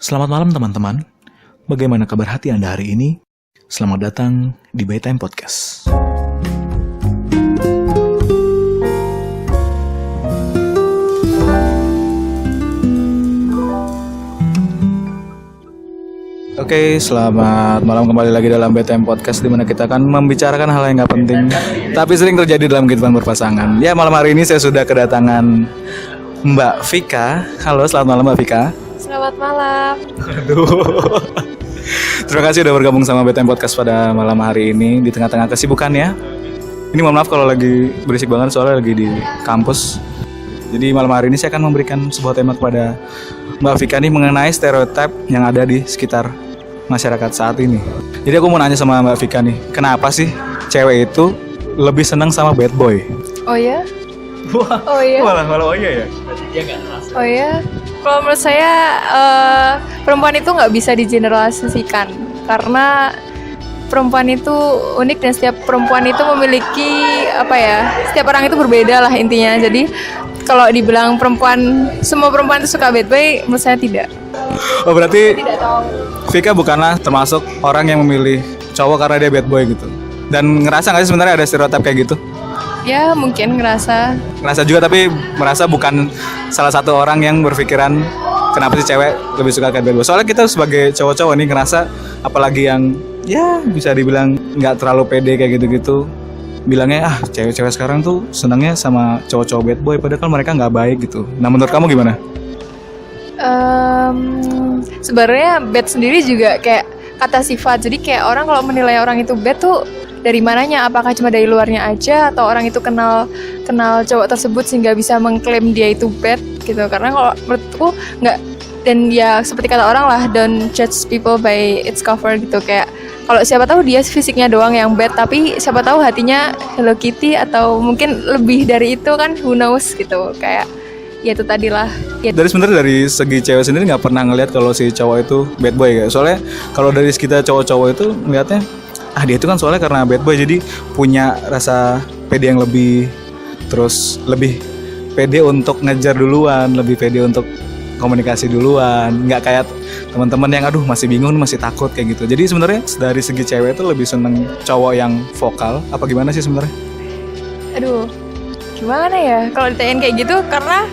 Selamat malam teman-teman. Bagaimana kabar hati Anda hari ini? Selamat datang di Baytime Podcast. Oke, selamat malam kembali lagi dalam Baytime Podcast, di mana kita akan membicarakan hal yang gak penting tapi sering terjadi dalam kehidupan berpasangan. Ya, malam hari ini saya sudah kedatangan Mbak Vika. Halo, selamat malam Mbak Vika. Selamat malam. Aduh. Terima kasih udah bergabung sama Baytime Podcast pada malam hari ini di tengah-tengah kesibukannya. Ini mohon maaf kalau lagi berisik banget soalnya lagi di kampus. Jadi malam hari ini saya akan memberikan sebuah tema kepada Mbak Vika nih mengenai stereotip yang ada di sekitar masyarakat saat ini. Jadi aku mau nanya sama Mbak Vika nih, kenapa sih cewek itu lebih senang sama bad boy? Oh ya? Wah, Oh ya? malah oh iya ya? Oh ya? Kalau menurut saya perempuan itu nggak bisa digeneralisasikan karena perempuan itu unik dan setiap perempuan itu memiliki setiap orang itu berbeda lah intinya. Jadi kalau dibilang semua perempuan itu suka bad boy, menurut saya tidak. Oh berarti Tidak tahu. Vika bukanlah termasuk orang yang memilih cowok karena dia bad boy gitu. Dan ngerasa nggak sih sebenarnya ada stereotip kayak gitu? Ya mungkin ngerasa. Ngerasa juga tapi merasa bukan salah satu orang yang berpikiran kenapa sih cewek lebih suka kayak bad boy. Soalnya kita sebagai cowok-cowok nih ngerasa apalagi yang ya bisa dibilang nggak terlalu pede kayak gitu-gitu. Bilangnya cewek-cewek sekarang tuh senangnya sama cowok-cowok bad boy padahal mereka nggak baik gitu. Nah menurut kamu gimana? Sebenarnya bad sendiri juga kayak kata sifat. Jadi kayak orang kalau menilai orang itu bad tuh dari mananya? Apakah cuma dari luarnya aja atau orang itu kenal cowok tersebut sehingga bisa mengklaim dia itu bad gitu? Karena kalau menurutku nggak, dan ya seperti kata orang lah, don't judge people by its cover gitu. Kayak kalau siapa tahu dia fisiknya doang yang bad, tapi siapa tahu hatinya Hello Kitty atau mungkin lebih dari itu kan, who knows gitu. Kayak ya itu tadi lah ya. Dari sebenarnya dari segi cewek sendiri nggak pernah ngelihat kalau si cowok itu bad boy ya. Soalnya kalau dari kita cowok-cowok itu ngelihatnya dia itu kan soalnya karena bad boy jadi punya rasa pede yang lebih, terus lebih pede untuk ngejar duluan, lebih pede untuk komunikasi duluan, nggak kayak teman-teman yang masih bingung, masih takut kayak gitu. Jadi sebenarnya dari segi cewek itu lebih seneng cowok yang vokal apa gimana sih sebenarnya? Aduh, gimana ya kalau ditanyain kayak gitu, karena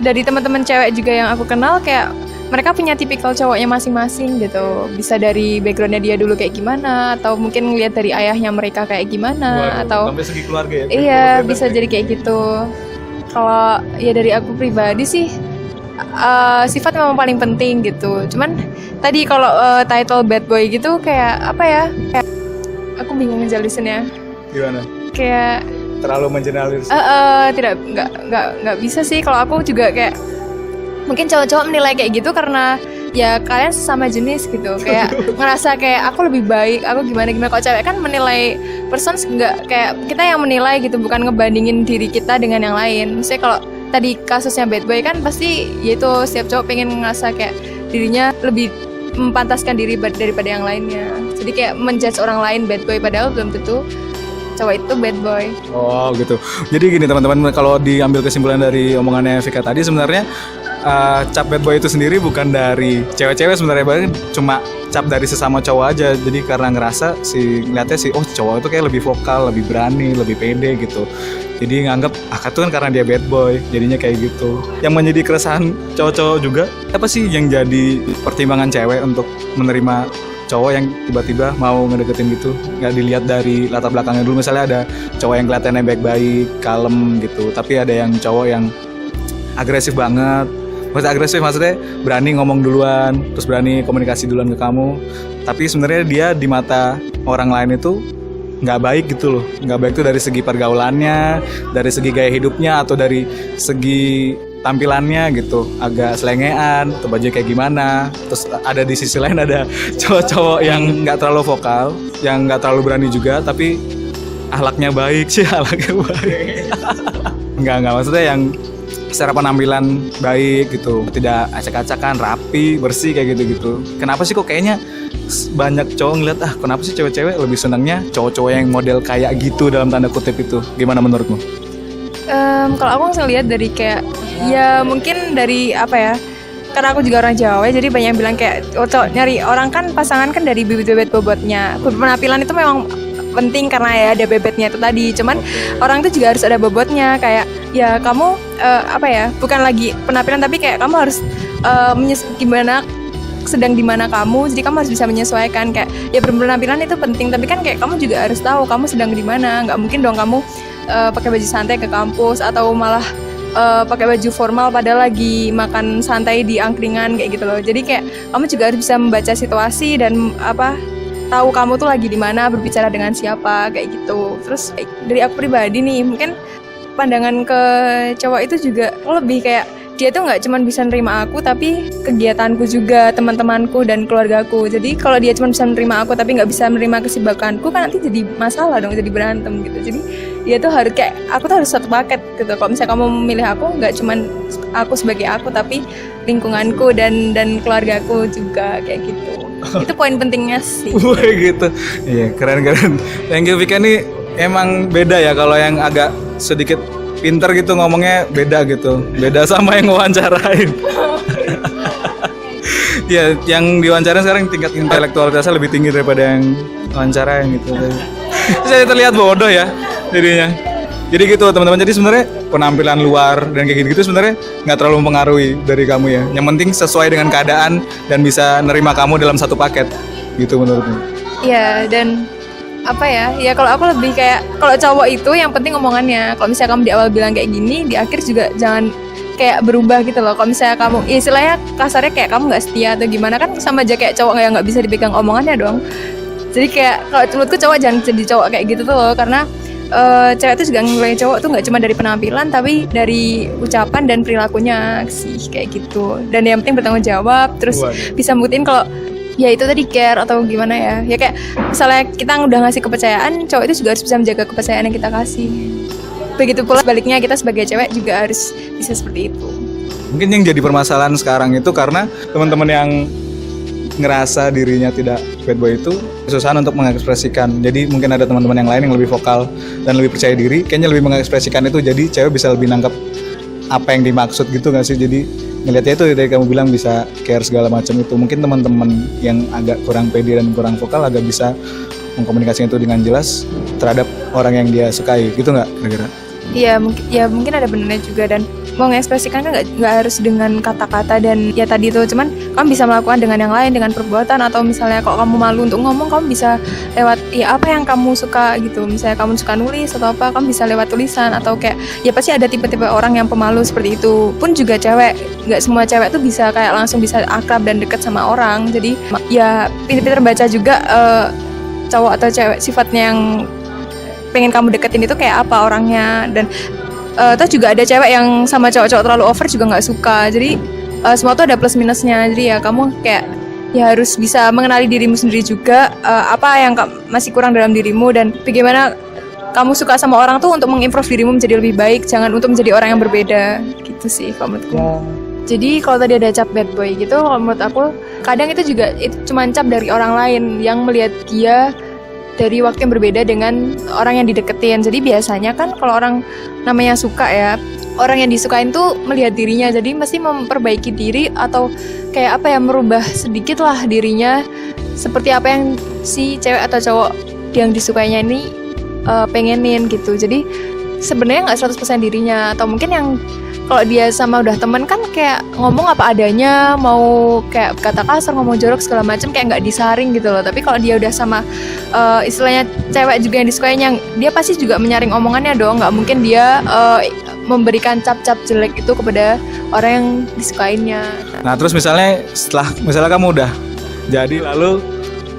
dari teman-teman cewek juga yang aku kenal kayak mereka punya tipikal cowoknya masing-masing gitu. Bisa dari backgroundnya dia dulu kayak gimana, atau mungkin ngeliat dari ayahnya mereka kayak gimana. Waduh, atau sampai segi keluarga ya? Iya, bisa jadi kayak gitu. Kalau ya dari aku pribadi sih sifat memang paling penting gitu. Cuman tadi kalau title bad boy gitu kayak apa ya? Kayak aku bingung ngejelasinnya. Gimana? Kayak terlalu mengeneralis. Nggak bisa sih. Kalau aku juga kayak mungkin cowok-cowok menilai kayak gitu karena ya kalian sesama jenis gitu. Kayak ngerasa kayak aku lebih baik, aku gimana. Kalau cewek kan menilai person, nggak kayak kita yang menilai gitu, bukan ngebandingin diri kita dengan yang lain. Misalnya kalau tadi kasusnya bad boy kan pasti yaitu setiap cowok pengen ngerasa kayak dirinya lebih mempantaskan diri daripada yang lainnya. Jadi kayak menjudge orang lain bad boy padahal belum tentu cowok itu bad boy. Oh gitu. Jadi gini teman-teman, kalau diambil kesimpulan dari omongannya Vika tadi, sebenarnya cap bad boy itu sendiri bukan dari cewek-cewek sebenarnya, bahkan cuma cap dari sesama cowok aja. Jadi karena ngerasa ngeliatnya cowok itu kayak lebih vokal, lebih berani, lebih pede gitu. Jadi nganggap itu kan karena dia bad boy, jadinya kayak gitu. Yang menjadi keresahan cowok-cowok juga, apa sih yang jadi pertimbangan cewek untuk menerima cowok yang tiba-tiba mau ngedeketin gitu, nggak dilihat dari latar belakangnya dulu. Misalnya ada cowok yang kelihatannya baik-baik, kalem gitu, tapi ada yang cowok yang agresif banget. Maksudnya berani ngomong duluan, terus berani komunikasi duluan ke kamu, tapi sebenarnya dia di mata orang lain itu nggak baik gitu loh. Nggak baik tuh dari segi pergaulannya, dari segi gaya hidupnya, atau dari segi tampilannya gitu, agak selengean, atau baju kayak gimana. Terus ada di sisi lain ada cowok-cowok yang nggak terlalu vokal, yang nggak terlalu berani juga, tapi akhlaknya baik sih, akhlaknya baik. Enggak, maksudnya yang secara penampilan baik gitu, tidak acak-acakan, rapi, bersih kayak gitu-gitu. Kenapa sih kok kayaknya banyak cowok ngeliat kenapa sih cewek-cewek lebih senangnya cowok-cowok yang model kayak gitu dalam tanda kutip itu? Gimana menurutmu? Kalau aku langsung lihat dari kayak ya mungkin dari karena aku juga orang Jawa, jadi banyak yang bilang kayak cowok nyari orang kan pasangan kan dari bibit-bibit bobotnya. Penampilan itu memang penting karena ya ada bebetnya itu tadi. Cuman orang itu juga harus ada bobotnya, kayak ya kamu bukan lagi penampilan tapi kayak kamu harus gimana sedang di mana kamu, jadi kamu harus bisa menyesuaikan. Kayak ya berpenampilan itu penting, tapi kan kayak kamu juga harus tahu kamu sedang di mana. Nggak mungkin dong kamu pakai baju santai ke kampus atau malah pakai baju formal padahal lagi makan santai di angkringan kayak gitu loh. Jadi kayak kamu juga harus bisa membaca situasi dan tahu kamu tuh lagi di mana, berbicara dengan siapa kayak gitu. Terus dari aku pribadi nih, mungkin pandangan ke cowok itu juga lebih kayak dia tuh nggak cuma bisa nerima aku tapi kegiatanku juga, teman-temanku dan keluargaku. Jadi kalau dia cuma bisa menerima aku tapi nggak bisa menerima kesibukanku kan nanti jadi masalah dong, jadi berantem gitu. Jadi dia tuh harus kayak aku tuh harus satu paket gitu. Kalau misalnya kamu memilih aku, nggak cuma aku sebagai aku tapi lingkunganku dan keluargaku juga kayak gitu. Itu poin pentingnya sih. Wah gitu. Iya, keren. Thank you Vika, nih emang beda ya kalau yang agak sedikit pinter gitu ngomongnya, beda gitu. Beda sama yang wawancarain. Ya, yang diwawancarain sekarang tingkat intelektualitasnya lebih tinggi daripada yang wawancarain gitu. Saya terlihat bodoh ya jadinya. Jadi gitu teman-teman, jadi sebenarnya penampilan luar dan kayak gitu sebenarnya nggak terlalu mempengaruhi dari kamu ya. Yang penting sesuai dengan keadaan dan bisa nerima kamu dalam satu paket gitu menurutmu. Iya, dan ya kalau aku lebih kayak kalau cowok itu yang penting omongannya. Kalau misalnya kamu di awal bilang kayak gini, di akhir juga jangan kayak berubah gitu loh. Kalau misalnya kamu istilahnya kasarnya kayak kamu nggak setia atau gimana, kan sama aja kayak cowok yang nggak bisa dipegang omongannya dong. Jadi kayak kalau menurutku cowok jangan jadi cowok kayak gitu tuh loh, karena cewek itu juga nilai cowok tuh nggak cuma dari penampilan tapi dari ucapan dan perilakunya sih kayak gitu. Dan yang penting bertanggung jawab, terus bisa buktiin kalau ya itu tadi care atau gimana ya kayak misalnya kita udah ngasih kepercayaan, cowok itu juga harus bisa menjaga kepercayaan yang kita kasih. Begitu pula sebaliknya, kita sebagai cewek juga harus bisa seperti itu. Mungkin yang jadi permasalahan sekarang itu karena teman-teman yang ngerasa dirinya tidak bad boy itu kesusahan untuk mengekspresikan. Jadi mungkin ada teman-teman yang lain yang lebih vokal dan lebih percaya diri, kayaknya lebih mengekspresikan itu, jadi cewek bisa lebih nangkep apa yang dimaksud gitu nggak sih. Jadi ngelihatnya itu dari kamu bilang bisa care segala macam itu. Mungkin teman-teman yang agak kurang pede dan kurang vokal agak bisa mengkomunikasikan itu dengan jelas terhadap orang yang dia sukai gitu nggak kira-kira? Iya mungkin ada benernya juga, dan mau mengekspresikan kan nggak harus dengan kata-kata dan ya tadi tuh, cuman kamu bisa melakukan dengan yang lain, dengan perbuatan, atau misalnya kalau kamu malu untuk ngomong, kamu bisa lewat ya apa yang kamu suka gitu. Misalnya kamu suka nulis atau apa, kamu bisa lewat tulisan, atau kayak ya pasti ada tipe-tipe orang yang pemalu seperti itu. Pun juga cewek, nggak semua cewek tuh bisa kayak langsung bisa akrab dan deket sama orang. Jadi ya pinter-pinter baca juga cowok atau cewek sifatnya yang pengen kamu deketin itu kayak apa orangnya. Dan terus juga ada cewek yang sama cowok-cowok terlalu over juga nggak suka. Jadi semua tuh ada plus minusnya. Jadi ya kamu kayak ya harus bisa mengenali dirimu sendiri juga, apa yang masih kurang dalam dirimu, dan bagaimana kamu suka sama orang tuh untuk mengimprove dirimu menjadi lebih baik, jangan untuk menjadi orang yang berbeda gitu sih kalau menurutku. Jadi kalau tadi ada cap bad boy gitu, kalau menurut aku kadang itu juga cuma cap dari orang lain yang melihat dia dari waktu yang berbeda dengan orang yang dideketin. Jadi biasanya kan kalau orang namanya suka ya, orang yang disukain tuh melihat dirinya, jadi mesti memperbaiki diri atau kayak merubah sedikit lah dirinya seperti apa yang si cewek atau cowok yang disukainya ini pengenin gitu. Jadi sebenarnya nggak 100% dirinya, atau mungkin yang kalau dia sama udah temen kan kayak ngomong apa adanya, mau kayak kata kasar, ngomong jorok segala macam kayak nggak disaring gitu loh. Tapi kalau dia udah sama istilahnya cewek juga yang disukainya, dia pasti juga menyaring omongannya dong. Nggak mungkin dia memberikan cap-cap jelek itu kepada orang yang disukainya. Nah terus misalnya kamu udah jadi lalu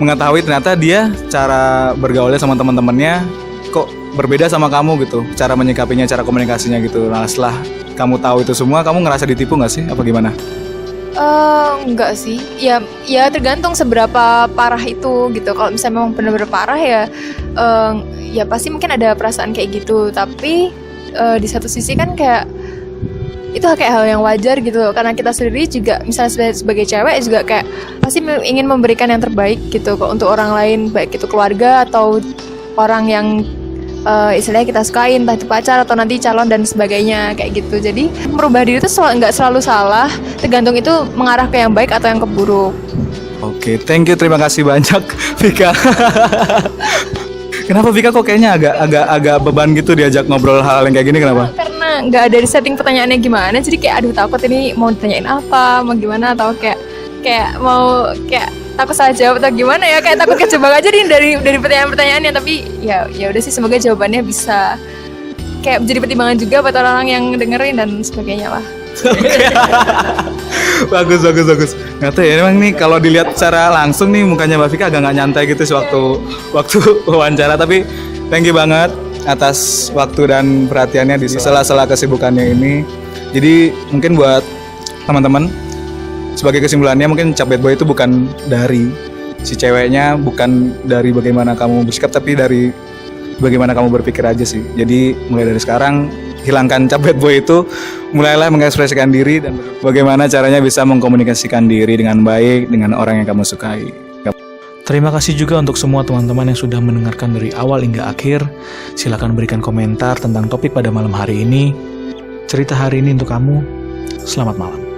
mengetahui ternyata dia cara bergaulnya sama teman-temannya kok berbeda sama kamu gitu, cara menyikapinya, cara komunikasinya gitu. Nah setelah kamu tahu itu semua, kamu ngerasa ditipu nggak sih? Apa gimana? Enggak sih. Ya tergantung seberapa parah itu gitu. Kalau misalnya memang benar-benar parah ya pasti mungkin ada perasaan kayak gitu. Tapi di satu sisi kan kayak itu kayak hal yang wajar gitu loh. Karena kita sendiri juga misalnya sebagai cewek juga kayak pasti ingin memberikan yang terbaik gitu kok untuk orang lain, baik itu keluarga atau orang yang istilahnya kita sukain, entah itu pacar atau nanti calon dan sebagainya kayak gitu. Jadi merubah diri itu nggak selalu salah, tergantung itu mengarah ke yang baik atau yang ke buruk. Oke, thank you, terima kasih banyak Vika. Kenapa Vika kok kayaknya agak beban gitu diajak ngobrol hal yang kayak gini, kenapa? Karena nggak ada di setting pertanyaannya gimana, jadi kayak aduh takut ini mau ditanyain apa, mau gimana, atau kayak mau kayak takut salah jawab atau gimana ya, kayak takut kejebak aja nih dari pertanyaan-pertanyaannya. Tapi ya udah sih, semoga jawabannya bisa kayak menjadi pertimbangan juga buat orang-orang yang dengerin dan sebagainya lah. Bagus. Nggak tahu ya, emang nih kalau dilihat secara langsung nih mukanya Mbak Vika agak nggak nyantai gitu sih waktu wawancara. Tapi thank you banget atas waktu dan perhatiannya di sela-sela kesibukannya ini. Jadi mungkin buat teman-teman, sebagai kesimpulannya mungkin cap bad boy itu bukan dari si ceweknya, bukan dari bagaimana kamu bersikap, tapi dari bagaimana kamu berpikir aja sih. Jadi mulai dari sekarang hilangkan cap bad boy itu, mulailah mengekspresikan diri dan bagaimana caranya bisa mengkomunikasikan diri dengan baik dengan orang yang kamu sukai. Terima kasih juga untuk semua teman-teman yang sudah mendengarkan dari awal hingga akhir. Silakan berikan komentar tentang topik pada malam hari ini. Cerita hari ini untuk kamu. Selamat malam.